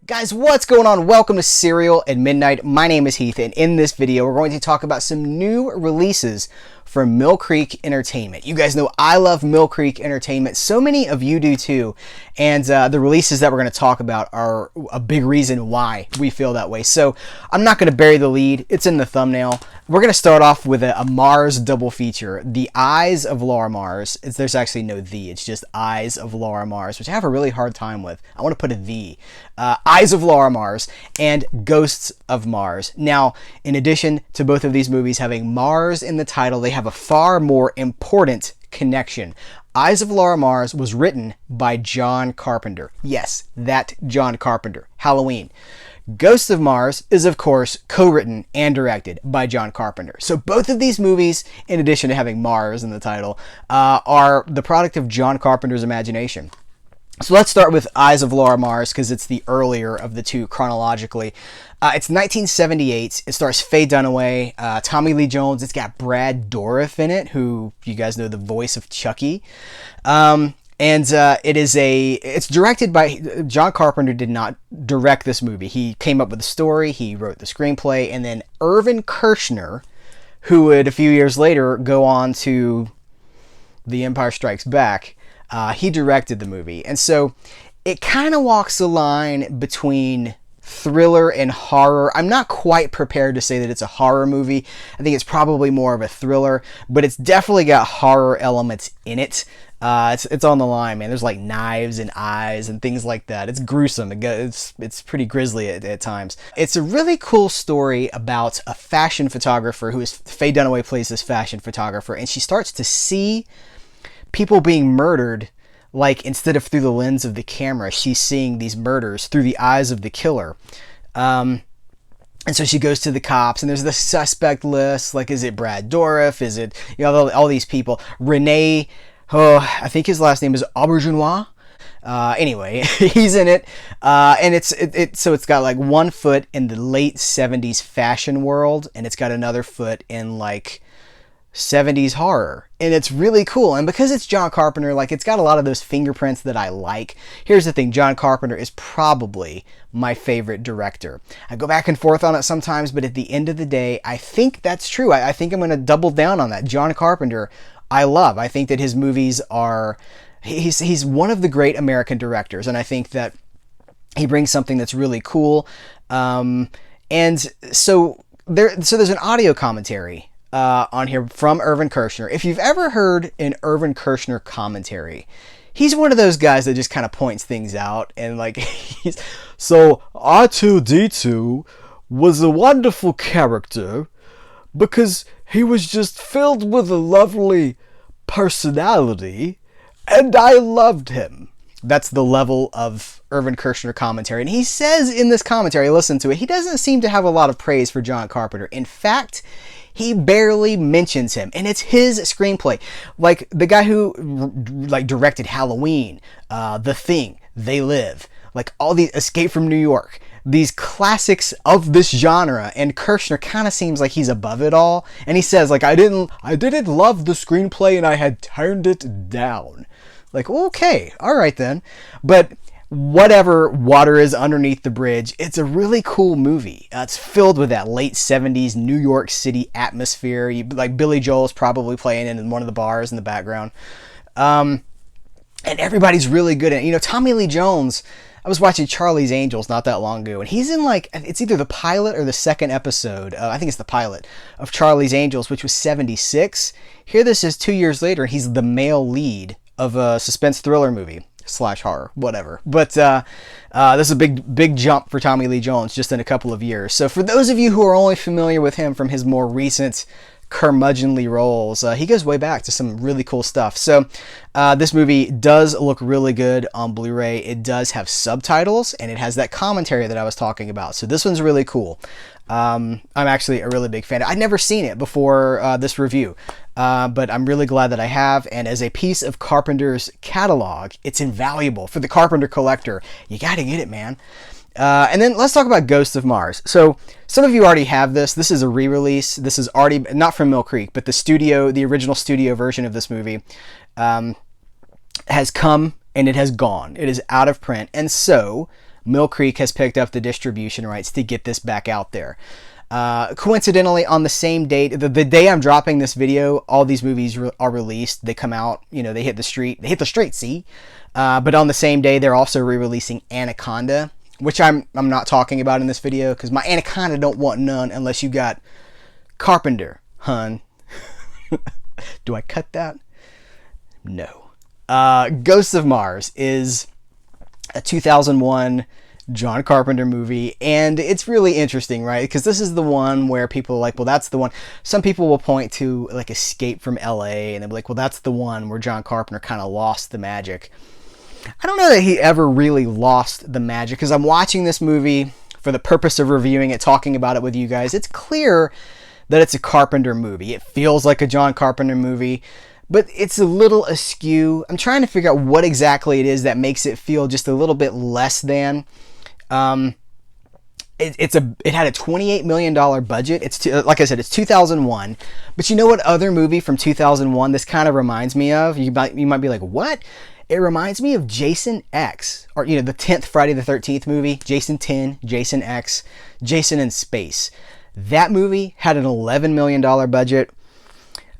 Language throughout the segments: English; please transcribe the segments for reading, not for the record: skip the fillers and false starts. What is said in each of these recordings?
Guys, what's going on? Welcome to Serial at Midnight. My name is Heath, and in this video, we're going to talk about some new releases from Mill Creek Entertainment. You guys know I love Mill Creek Entertainment. So many of you do too. And the releases that we're going to talk about are a big reason why we feel that way. So I'm not going to bury the lead. It's in the thumbnail. We're going to start off with a Mars double feature. The Eyes of Laura Mars. There's actually no the. It's just Eyes of Laura Mars, which I have a really hard time with. I want to put a the. Eyes of Laura Mars and Ghosts of Mars. Now, in addition to both of these movies having Mars in the title, they have a far more important connection. Eyes of Laura Mars was written by John Carpenter. Yes, that John Carpenter. Halloween. Ghosts of Mars is, of course, co-written and directed by John Carpenter. So both of these movies, in addition to having Mars in the title, are the product of John Carpenter's imagination. So let's start with Eyes of Laura Mars because it's the earlier of the two chronologically. It's 1978. It stars Faye Dunaway, Tommy Lee Jones. It's got Brad Dourif in it, who you guys know, the voice of Chucky. It's directed by John Carpenter. Did not direct this movie. He came up with the story. He wrote the screenplay, and then Irvin Kershner, who would a few years later go on to The Empire Strikes Back. He directed the movie. And so it kind of walks the line between thriller and horror. I'm not quite prepared to say that it's a horror movie. I think it's probably more of a thriller, but it's definitely got horror elements in it. It's on the line, man. There's like knives and eyes and things like that. It's gruesome. It's pretty grisly at times. It's a really cool story about a fashion photographer who is Faye Dunaway plays this fashion photographer, and she starts to see people being murdered, like instead of through the lens of the camera, she's seeing these murders through the eyes of the killer. And so she goes to the cops, and there's the suspect list. Like, is it Brad Dourif? Is it, all these people? Renee, I think his last name is Aubergenois. Anyway, he's in it. And so it's got like one foot in the late 70s fashion world, and it's got another foot in like 70s horror, and it's really cool. And because it's John Carpenter, like, it's got a lot of those fingerprints that I like. Here's the thing, John Carpenter is probably my favorite director. I go back and forth on it sometimes, but at the end of the day, I think that's true. I think I'm going to double down on that. John Carpenter, I love. I think that his movies are, he's one of the great American directors, and I think that he brings something that's really cool. And so there's an audio commentary on here from Irvin Kershner. If you've ever heard an Irvin Kershner commentary, he's one of those guys that just kind of points things out, and like, so R2-D2 was a wonderful character because he was just filled with a lovely personality, and I loved him. That's the level of Irvin Kershner commentary. And he says in this commentary, listen to it, he doesn't seem to have a lot of praise for John Carpenter. In fact, he barely mentions him, and it's his screenplay. Like the guy who directed Halloween, The Thing, They Live, like all these, Escape from New York, these classics of this genre, and Kershner kind of seems like he's above it all. And he says, like, I didn't love the screenplay, and I had turned it down. Like, okay, all right then. But whatever water is underneath the bridge, it's a really cool movie. It's filled with that late 70s New York City atmosphere. Like Billy Joel's probably playing in one of the bars in the background. And everybody's really good at it. Tommy Lee Jones, I was watching Charlie's Angels not that long ago, and he's in like, it's either the pilot or the second episode, I think it's the pilot, of Charlie's Angels, which was 76. Here this is 2 years later, and he's the male lead of a suspense thriller movie / horror, whatever. But this is a big jump for Tommy Lee Jones just in a couple of years. So for those of you who are only familiar with him from his more recent curmudgeonly roles, he goes way back to some really cool stuff. So this movie does look really good on Blu-ray. It does have subtitles, and it has that commentary that I was talking about. So this one's really cool. I'm actually a really big fan. I'd never seen it before this review, but I'm really glad that I have. And as a piece of Carpenter's catalog, it's invaluable for the Carpenter collector. You got to get it, man. And then let's talk about Ghosts of Mars. So some of you already have this. This is a re-release. This is already not from Mill Creek, but the original studio version of this movie has come and it has gone. It is out of print. And so Mill Creek has picked up the distribution rights to get this back out there. Coincidentally, on the same date, the day I'm dropping this video, all these movies are released. They come out, they hit the street, see? But on the same day, they're also re-releasing Anaconda, which I'm not talking about in this video, because my Anaconda don't want none unless you got Carpenter, hun. Do I cut that? No. Ghosts of Mars is a 2001 John Carpenter movie, and it's really interesting, right? Because this is the one where people are like, well, that's the one. Some people will point to like Escape from LA, and they'll be like, well, that's the one where John Carpenter kind of lost the magic. I don't know that he ever really lost the magic, because I'm watching this movie for the purpose of reviewing it, talking about it with you guys. It's clear that it's a Carpenter movie. It feels like a John Carpenter movie, but it's a little askew. I'm trying to figure out what exactly it is that makes it feel just a little bit less than. It had a $28 million budget. Like I said, it's 2001. But you know what other movie from 2001 this kind of reminds me of? You might be like, what? It reminds me of Jason X, or the 10th Friday the 13th movie, Jason 10, Jason X, Jason in Space. That movie had an $11 million budget.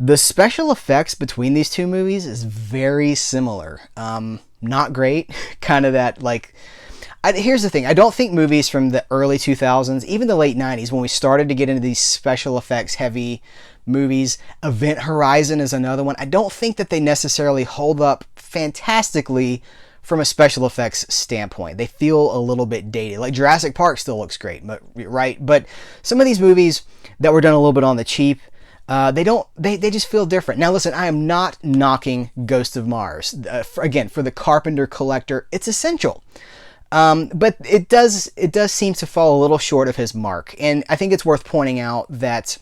The special effects between these two movies is very similar. Not great. Kind of that, like... here's the thing. I don't think movies from the early 2000s, even the late 90s, when we started to get into these special effects heavy movies, Event Horizon is another one. I don't think that they necessarily hold up fantastically from a special effects standpoint. They feel a little bit dated. Like Jurassic Park still looks great, right? But some of these movies that were done a little bit on the cheap, they just feel different. Now listen, I am not knocking Ghost of Mars. Again, for the Carpenter collector, it's essential. But it does seem to fall a little short of his mark. And I think it's worth pointing out that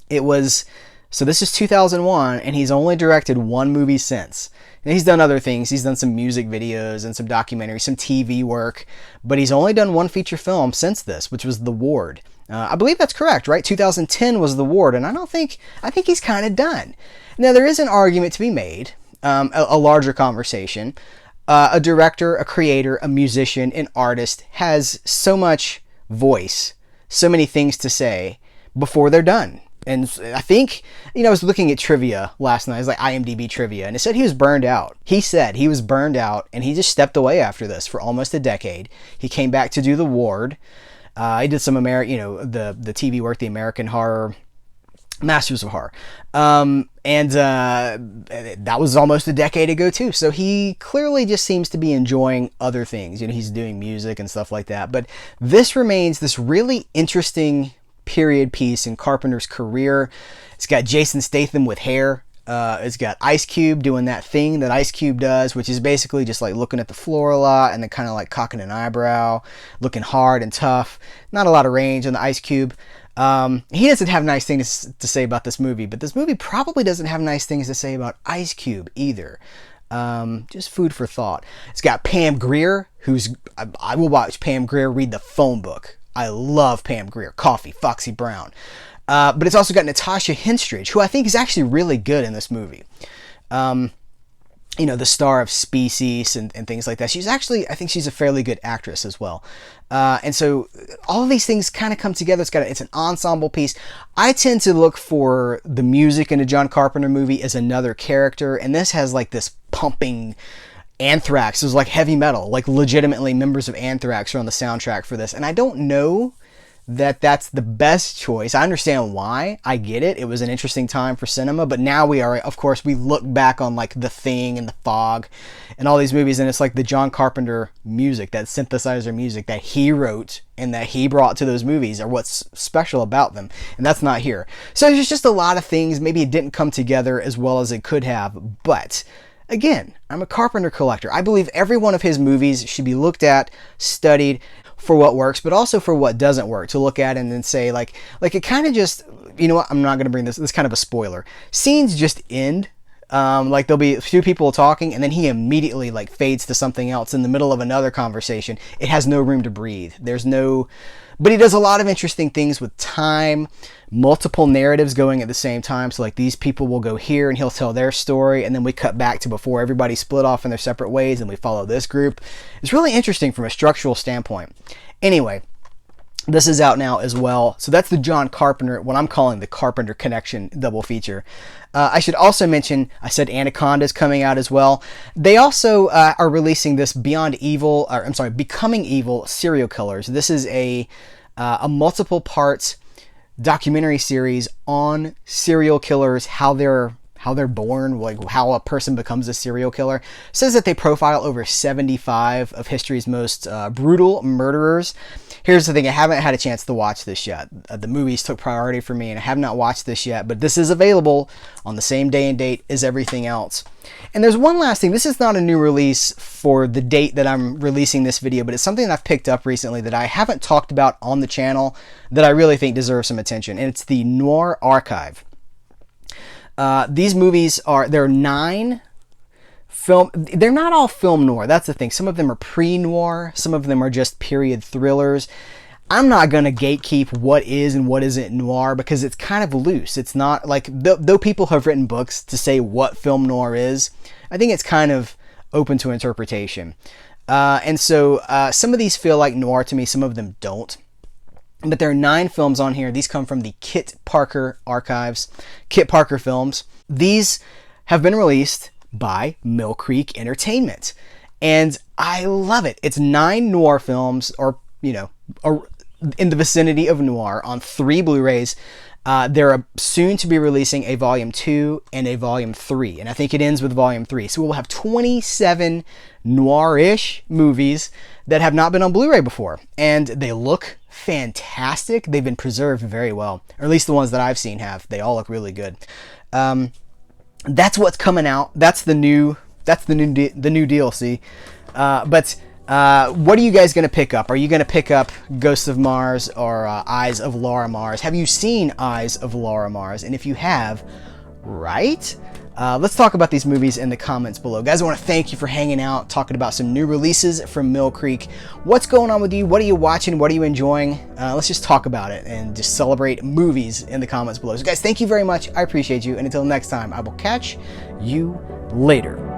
so this is 2001, and he's only directed one movie since. And he's done other things. He's done some music videos and some documentaries, some TV work, but he's only done one feature film since this, which was The Ward. I believe that's correct, right? 2010 was The Ward, and I think he's kind of done. Now, there is an argument to be made, a larger conversation. A director, a creator, a musician, an artist has so much voice, so many things to say before they're done. And I think, I was looking at trivia last night. It was like IMDb trivia, and it said he was burned out. He said he was burned out, and he just stepped away after this for almost a decade. He came back to do The Ward. He did some the TV work, the American Horror, Masters of Horror. And that was almost a decade ago too. So he clearly just seems to be enjoying other things. He's doing music and stuff like that. But this remains this really interesting period piece in Carpenter's career. It's got Jason Statham with hair. It's got Ice Cube doing that thing that Ice Cube does, which is basically just like looking at the floor a lot and then kind of like cocking an eyebrow, looking hard and tough. Not a lot of range on the Ice Cube. He doesn't have nice things to say about this movie, but this movie probably doesn't have nice things to say about Ice Cube either. Just food for thought. It's got Pam Grier, I will watch Pam Grier read the phone book. I love Pam Grier. Coffee, Foxy Brown. But it's also got Natasha Henstridge, who I think is actually really good in this movie. The star of Species and things like that. I think she's a fairly good actress as well. And so all of these things kind of come together. It's an ensemble piece. I tend to look for the music in a John Carpenter movie as another character. And this has like this pumping Anthrax. It was like heavy metal, like legitimately members of Anthrax are on the soundtrack for this. And I don't know that that's the best choice. I understand why. I get it. It was an interesting time for cinema, but now we look back on like The Thing and The Fog and all these movies, and it's like the John Carpenter music, that synthesizer music that he wrote and that he brought to those movies are what's special about them, and that's not here. So there's just a lot of things. Maybe it didn't come together as well as it could have, but again, I'm a Carpenter collector. I believe every one of his movies should be looked at, studied, for what works, but also for what doesn't work, to look at and then say like it kind of just, I'm not going to bring this kind of a spoiler. Scenes just end Like there'll be a few people talking, and then he immediately like fades to something else in the middle of another conversation. It has no room to breathe. But he does a lot of interesting things with time, multiple narratives going at the same time. So like these people will go here and he'll tell their story, and then we cut back to before everybody split off in their separate ways and we follow this group. It's really interesting from a structural standpoint. Anyway, this is out now as well. So that's the John Carpenter, what I'm calling the Carpenter Connection double feature. I should also mention, I said Anaconda is coming out as well. They also are releasing this Becoming Evil Serial Killers. This is a multiple parts documentary series on serial killers, how they're born, like how a person becomes a serial killer. It says that they profile over 75 of history's most brutal murderers. Here's the thing, I haven't had a chance to watch this yet. The movies took priority for me and I have not watched this yet, but this is available on the same day and date as everything else. And there's one last thing, this is not a new release for the date that I'm releasing this video, but it's something that I've picked up recently that I haven't talked about on the channel that I really think deserves some attention, and it's the Noir Archive. These movies they're 9 film. They're not all film noir. That's the thing. Some of them are pre-noir. Some of them are just period thrillers. I'm not going to gatekeep what is and what isn't noir because it's kind of loose. It's not like, though people have written books to say what film noir is, I think it's kind of open to interpretation. And so some of these feel like noir to me. Some of them don't. But there are 9 films on here. These come from the Kit Parker archives, Kit Parker films. These have been released by Mill Creek Entertainment. And I love it. It's 9 noir films, or, in the vicinity of noir, on 3 Blu-rays. They're soon to be releasing a Volume 2 and a Volume 3. And I think it ends with Volume 3. So we'll have 27 noir-ish movies that have not been on Blu-ray before. And they look fantastic. They've been preserved very well. Or at least the ones that I've seen have. They all look really good. That's what's coming out. That's the new deal, see? But what are you guys going to pick up? Are you going to pick up Ghosts of Mars or Eyes of Laura Mars? Have you seen Eyes of Laura Mars? And if you have, right? Let's talk about these movies in the comments below. Guys, I want to thank you for hanging out, talking about some new releases from Mill Creek. What's going on with you? What are you watching? What are you enjoying? Let's just talk about it and just celebrate movies in the comments below. So guys, thank you very much. I appreciate you. And until next time, I will catch you later.